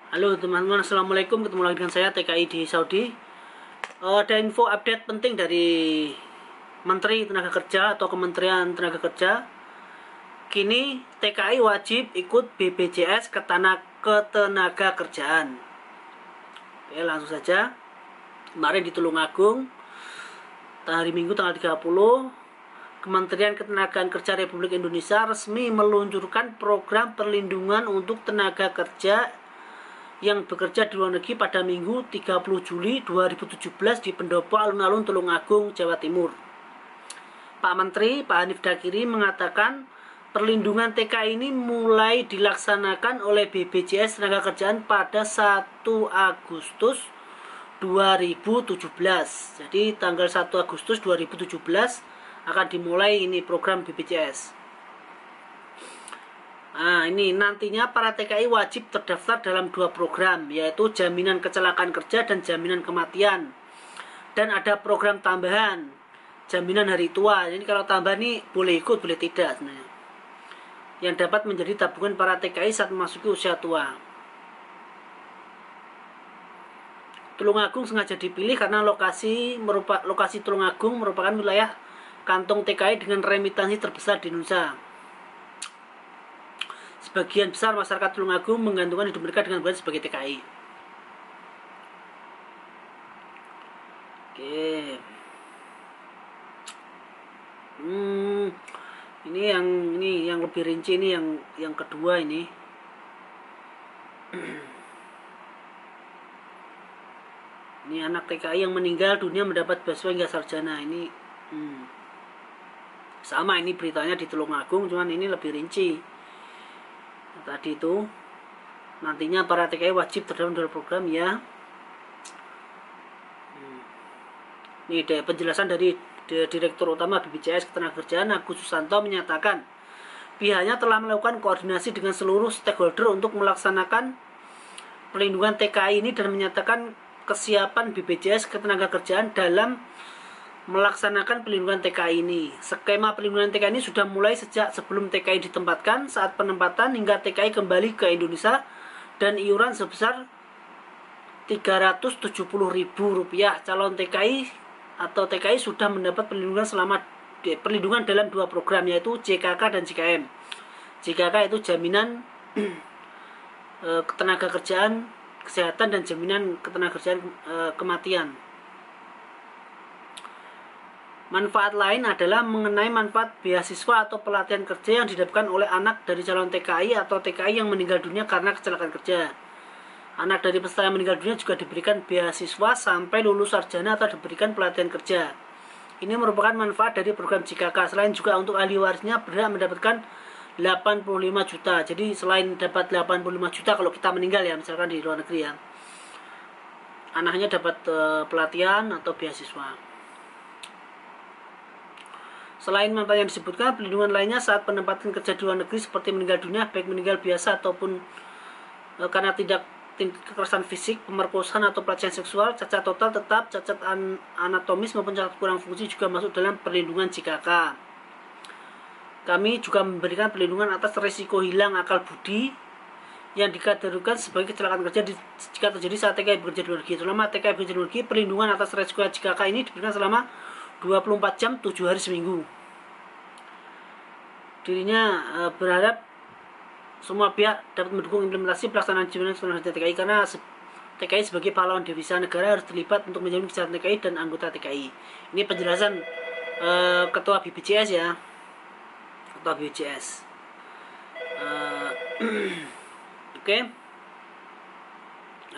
Halo teman-teman, assalamualaikum. Ketemu lagi dengan saya TKI di Saudi. Ada info update penting dari Menteri Tenaga Kerja atau Kementerian Tenaga Kerja. Kini TKI wajib ikut BPJS Ketenaga Kerjaan. Oke, langsung saja. Kemarin di Tulungagung, hari Minggu tanggal 30, Kementerian Ketenagaan Kerja Republik Indonesia resmi meluncurkan program perlindungan untuk tenaga kerja yang bekerja di luar negeri pada Minggu 30 Juli 2017 di Pendopo Alun-Alun Tulungagung, Jawa Timur. Pak Menteri, Pak Hanif Dakiri mengatakan perlindungan TKI ini mulai dilaksanakan oleh BPJS Tenaga Kerjaan pada 1 Agustus 2017. Jadi tanggal 1 Agustus 2017 akan dimulai ini program BPJS. Nah, ini nantinya para TKI wajib terdaftar dalam 2 program, yaitu jaminan kecelakaan kerja dan jaminan kematian. Dan ada program tambahan, jaminan hari tua. Jadi kalau tambah ini boleh ikut, boleh tidak sebenarnya. Yang dapat menjadi tabungan para TKI saat memasuki usia tua. Tulungagung sengaja dipilih karena lokasi Tulungagung merupakan wilayah kantong TKI dengan remitansi terbesar di Indonesia. Sebagian besar masyarakat Tulungagung menggantungkan hidup mereka dengan bekerja sebagai TKI. Oke. Ini yang lebih rinci, ini yang kedua ini. Ini anak TKI yang meninggal dunia mendapat beasiswa hingga sarjana. Ini sama, ini beritanya di Tulungagung, cuman ini lebih rinci. Tadi itu nantinya para TKI wajib terdaftar dalam program ya. Ini ada penjelasan dari Direktur Utama BPJS Ketenagakerjaan Agus Susanto menyatakan pihaknya telah melakukan koordinasi dengan seluruh stakeholder untuk melaksanakan perlindungan TKI ini dan menyatakan kesiapan BPJS Ketenagakerjaan dalam melaksanakan perlindungan TKI ini. Skema perlindungan TKI ini sudah mulai sejak sebelum TKI ditempatkan, saat penempatan hingga TKI kembali ke Indonesia, dan iuran sebesar Rp370.000. Calon TKI atau TKI sudah mendapat perlindungan dalam 2 program, yaitu JKK dan JKM. JKK itu jaminan ketenagakerjaan kesehatan dan jaminan ketenagakerjaan kematian. Manfaat lain adalah mengenai manfaat beasiswa atau pelatihan kerja yang didapatkan oleh anak dari calon TKI atau TKI yang meninggal dunia karena kecelakaan kerja. Anak dari peserta yang meninggal dunia juga diberikan beasiswa sampai lulus sarjana atau diberikan pelatihan kerja. Ini merupakan manfaat dari program JKK. Selain juga untuk ahli warisnya berhak mendapatkan 85 juta. Jadi selain dapat 85 juta kalau kita meninggal ya, misalkan di luar negeri ya, anaknya dapat pelatihan atau beasiswa. Selain manfaat yang disebutkan, perlindungan lainnya saat penempatan kerja di luar negeri seperti meninggal dunia, baik meninggal biasa ataupun karena tindak kekerasan fisik, pemerkosaan atau pelecehan seksual, cacat total tetap, cacat anatomis maupun cacat kurang fungsi juga masuk dalam perlindungan JKK. Kami juga memberikan perlindungan atas risiko hilang akal budi yang dikategorikan sebagai kecelakaan kerja jika terjadi saat TKI bekerja di luar negeri. Selama TKI bekerja di luar negeri, perlindungan atas risiko JKK ini diberikan selama 24 jam 7 hari seminggu. Dirinya berharap semua pihak dapat mendukung implementasi pelaksanaan jaminan kesehatan TKI karena TKI sebagai pahlawan devisa negara harus terlibat untuk menjamin kesehatan TKI dan anggota TKI. Ini penjelasan Ketua BPJS ya. Ketua BPJS. Oke.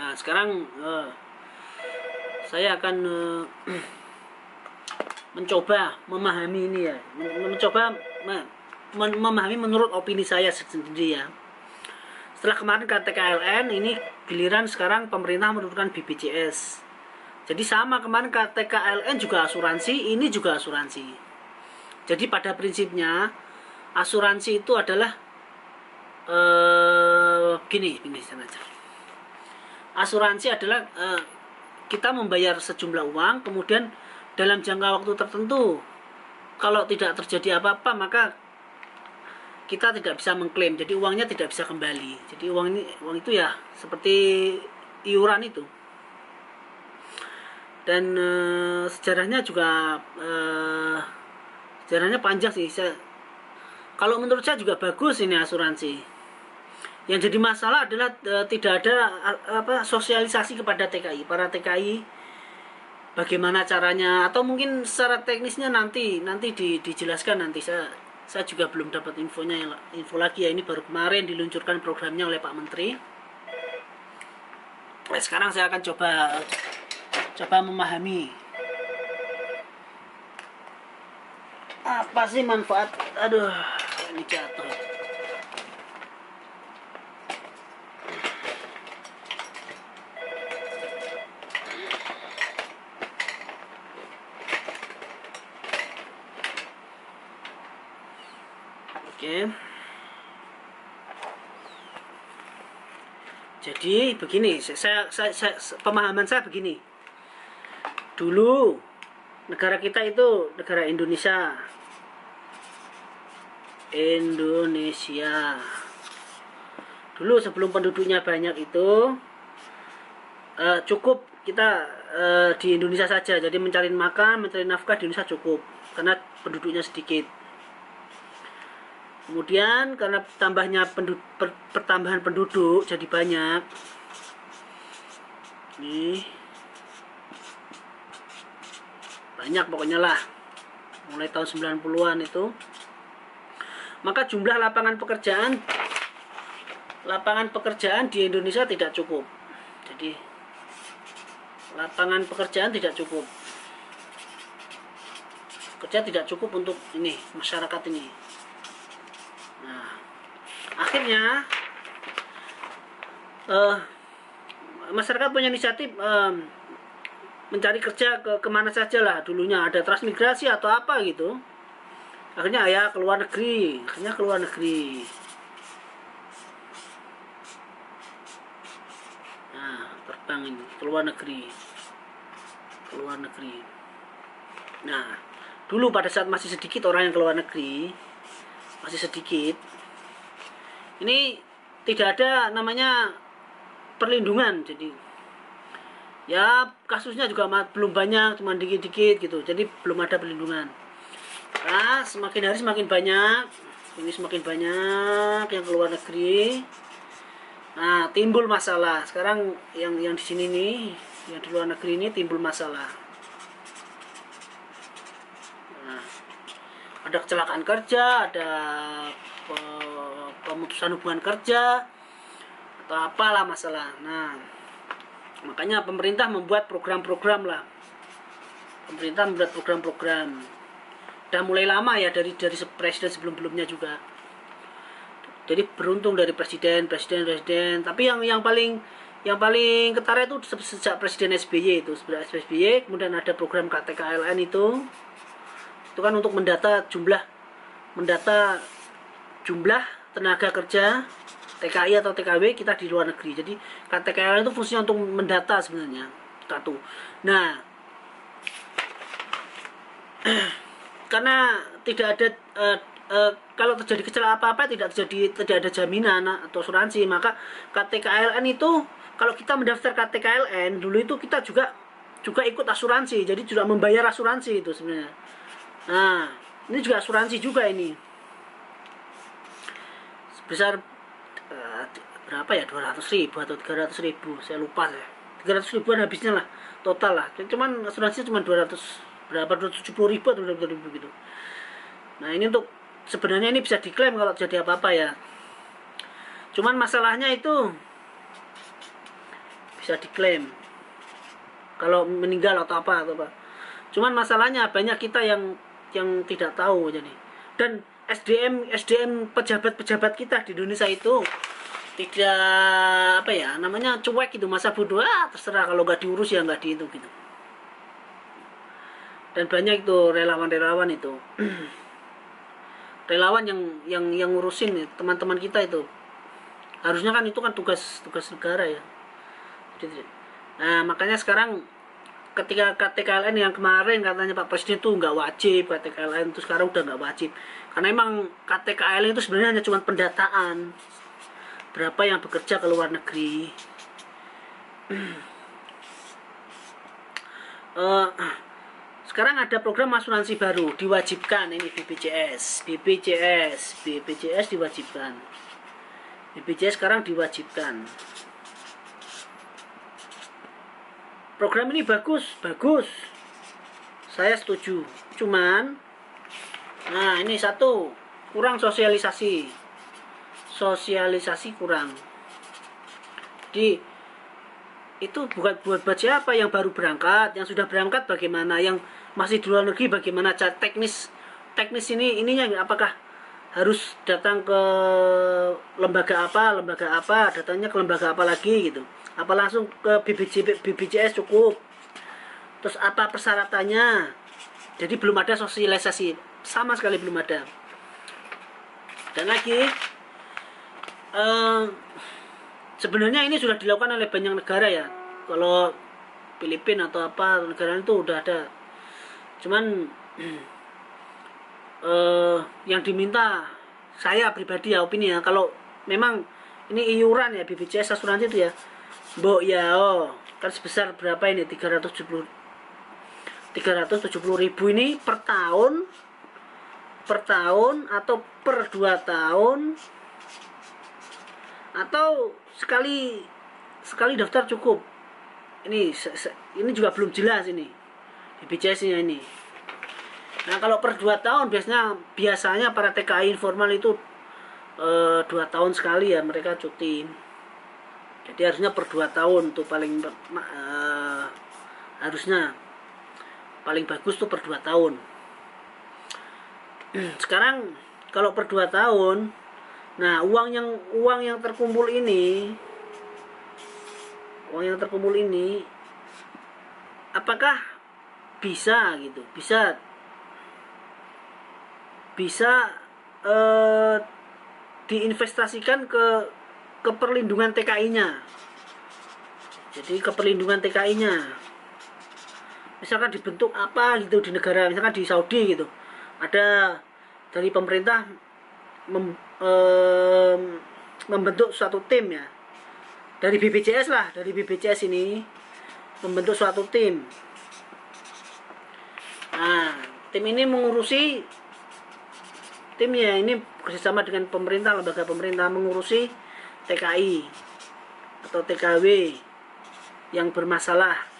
Nah, sekarang saya akan mencoba memahami ini ya, memahami menurut opini saya sendiri ya. Setelah kemarin KTKLN, ini giliran sekarang pemerintah menurunkan BPJS. Jadi sama, kemarin KTKLN juga asuransi, ini juga asuransi. Jadi pada prinsipnya asuransi itu adalah gini saja. Asuransi adalah kita membayar sejumlah uang, kemudian dalam jangka waktu tertentu kalau tidak terjadi apa-apa maka kita tidak bisa mengklaim, jadi uangnya tidak bisa kembali. Jadi uang itu ya seperti iuran itu. Dan sejarahnya juga sejarahnya panjang sih. Kalau menurut saya juga bagus ini asuransi. Yang jadi masalah adalah tidak ada sosialisasi kepada TKI, para TKI, bagaimana caranya, atau mungkin secara teknisnya nanti dijelaskan. Nanti saya juga belum dapat info lagi ya. Ini baru kemarin diluncurkan programnya oleh Pak Menteri. Sekarang saya akan coba memahami apa sih manfaat. Aduh, ini jatuh. Oke. Jadi begini, pemahaman saya begini. Dulu negara kita itu negara Indonesia. Dulu sebelum penduduknya banyak itu cukup kita di Indonesia saja. Jadi mencari makan, mencari nafkah di Indonesia cukup karena penduduknya sedikit. Kemudian karena pertambahan penduduk jadi banyak. Nih. Banyak pokoknya lah. Mulai tahun 90-an itu. Maka jumlah lapangan pekerjaan di Indonesia tidak cukup. Jadi lapangan pekerjaan tidak cukup. Kerja tidak cukup untuk ini masyarakat ini. Nah, akhirnya masyarakat punya inisiatif mencari kerja kemana saja lah. Dulunya ada transmigrasi atau apa gitu. Akhirnya ya keluar negeri. Nah, terbang ini keluar negeri. Nah, dulu pada saat masih sedikit orang yang keluar negeri, masih sedikit, ini tidak ada namanya perlindungan. Jadi ya kasusnya juga belum banyak, cuma dikit-dikit gitu. Jadi belum ada perlindungan. Nah, semakin hari semakin banyak. Ini semakin banyak yang keluar negeri. Nah, timbul masalah. Sekarang yang di sini nih, yang di luar negeri ini timbul masalah. Nah, ada kecelakaan kerja, ada pemutusan hubungan kerja, atau apalah masalah. Nah, makanya pemerintah membuat program-program lah. Udah mulai lama ya, dari presiden sebelum-sebelumnya juga. Jadi beruntung dari presiden. Tapi yang paling ketara itu sejak Presiden SBY itu. Kemudian ada program KTKLN itu kan untuk mendata jumlah tenaga kerja TKI atau TKW kita di luar negeri. Jadi KTKLN itu fungsinya untuk mendata sebenarnya. Satu. Nah, karena tidak ada kalau terjadi kecelakaan apa-apa tidak ada jaminan atau asuransi, maka KTKLN itu, kalau kita mendaftar KTKLN dulu itu kita juga ikut asuransi, jadi juga membayar asuransi itu sebenarnya. Nah, ini juga asuransi juga ini. Sebesar berapa ya, 200.000 atau 300.000, saya lupa ya. 300.000-an habisnya lah total lah. Cuman asuransi cuma 270.000 atau 200.000 gitu. Nah, ini untuk sebenarnya ini bisa diklaim kalau terjadi apa-apa ya. Cuman masalahnya itu bisa diklaim kalau meninggal atau apa. Cuman masalahnya banyak kita yang tidak tahu jadi. Dan SDM pejabat kita di Indonesia itu tidak cuek gitu, masa bodoh, terserah, kalau nggak diurus ya nggak itu gitu. Dan banyak itu relawan itu relawan yang ngurusin ya, teman-teman kita itu. Harusnya kan itu kan tugas negara ya. Nah, makanya sekarang ketika KTKLN yang kemarin katanya Pak Presiden itu nggak wajib KTKLN, itu sekarang udah nggak wajib karena emang KTKLN itu sebenarnya hanya cuma pendataan berapa yang bekerja ke luar negeri. Sekarang ada program asuransi baru diwajibkan, ini BPJS diwajibkan. BPJS sekarang diwajibkan. Program ini bagus. Saya setuju. Cuman, nah ini satu, kurang sosialisasi. Sosialisasi kurang. Jadi itu buat siapa yang baru berangkat, yang sudah berangkat bagaimana, yang masih di luar negeri bagaimana cara teknis ininya, apakah harus datang ke lembaga apa, datangnya ke lembaga apa lagi gitu, apa langsung ke BPJS cukup, terus apa persyaratannya. Jadi belum ada sosialisasi, sama sekali belum ada. Dan lagi sebenarnya ini sudah dilakukan oleh banyak negara ya. Kalau Filipina atau apa negara itu udah ada. Cuman yang diminta saya pribadi ya, opini ya, kalau memang ini iuran ya BPJS asuransi itu ya, mbok ya kan sebesar berapa ini, 370 ribu ini per tahun atau per 2 tahun atau sekali daftar cukup. Ini juga belum jelas ini BPJS-nya ini. Nah kalau per 2 tahun biasanya para TKI informal itu 2 tahun sekali ya mereka cuti. Jadi harusnya per 2 tahun tuh paling harusnya paling bagus tuh per 2 tahun. Sekarang kalau per 2 tahun, nah uang yang terkumpul ini apakah bisa gitu, bisa diinvestasikan ke perlindungan TKI-nya. Jadi ke perlindungan TKI-nya misalkan dibentuk apa gitu di negara, misalkan di Saudi gitu, ada dari pemerintah membentuk suatu tim ya, dari BPJS ini membentuk suatu tim. Nah tim ini mengurusi, timnya ini bekerjasama dengan pemerintah, lembaga pemerintah, mengurusi TKI atau TKW yang bermasalah.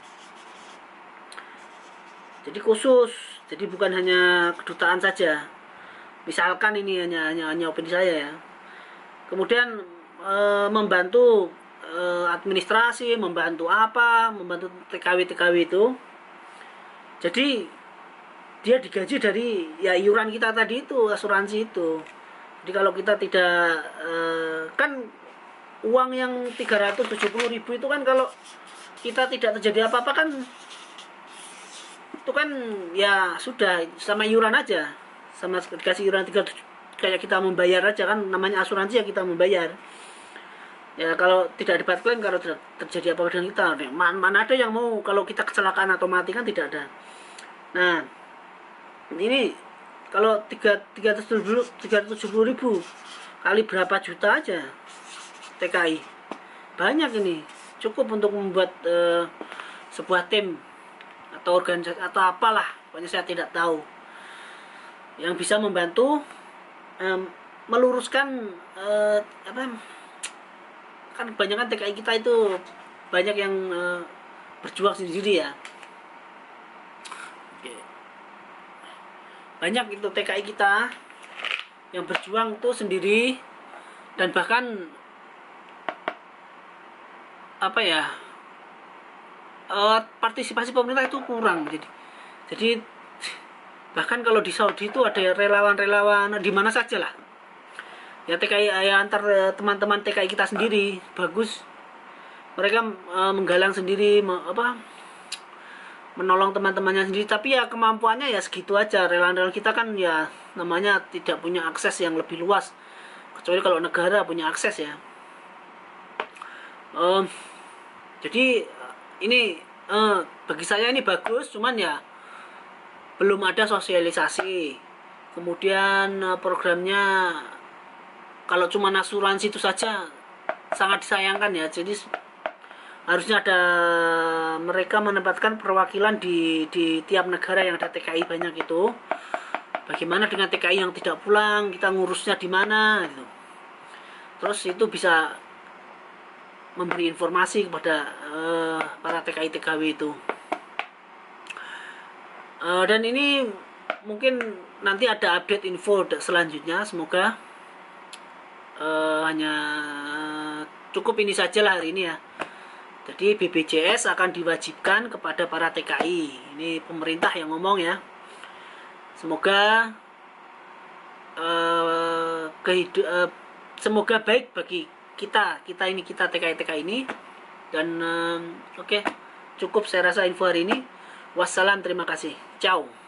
Jadi khusus, jadi bukan hanya kedutaan saja. Misalkan ini hanya opini saya ya. Kemudian membantu administrasi, membantu TKW itu. Jadi dia digaji dari ya iuran kita tadi itu, asuransi itu. Jadi kalau kita tidak kan uang yang 370 ribu itu kan kalau kita tidak terjadi apa-apa kan itu kan ya sudah sama iuran aja, sama dikasih iuran 3, kayak kita membayar aja kan, namanya asuransi ya kita membayar. Ya kalau tidak dapat klaim kalau terjadi apa-apa dengan kita, mana ada yang mau kalau kita kecelakaan atau mati, kan tidak ada. Nah ini kalau 370 ribu kali berapa juta aja TKI, banyak ini, cukup untuk membuat sebuah tim atau organisasi atau apalah, pokoknya saya tidak tahu, yang bisa membantu meluruskan kan kebanyakan TKI kita itu banyak yang berjuang sendiri ya. Banyak itu TKI kita yang berjuang tuh sendiri, dan bahkan apa ya, partisipasi pemerintah itu kurang. Jadi bahkan kalau di Saudi itu ada relawan di mana saja lah ya, TKI ya, antar teman-teman TKI kita sendiri bagus, mereka menggalang sendiri, menolong teman-temannya sendiri, tapi ya kemampuannya ya segitu aja. Relawan kita kan ya namanya tidak punya akses yang lebih luas, kecuali kalau negara punya akses ya. Jadi ini bagi saya ini bagus, cuman ya belum ada sosialisasi. Kemudian programnya kalau cuma asuransi itu saja sangat disayangkan ya. Jadi harusnya ada mereka menempatkan perwakilan di tiap negara yang ada TKI banyak itu. Bagaimana dengan TKI yang tidak pulang, kita ngurusnya di mana gitu. Terus itu bisa memberi informasi kepada para TKI TKW itu. Dan ini mungkin nanti ada update info selanjutnya. Semoga hanya cukup ini saja lah hari ini ya. Jadi BPJS akan diwajibkan kepada para TKI. Ini pemerintah yang ngomong ya. Semoga semoga baik bagi kita TKI ini. Dan oke, cukup saya rasa info hari ini. Wassalam, terima kasih. Ciao.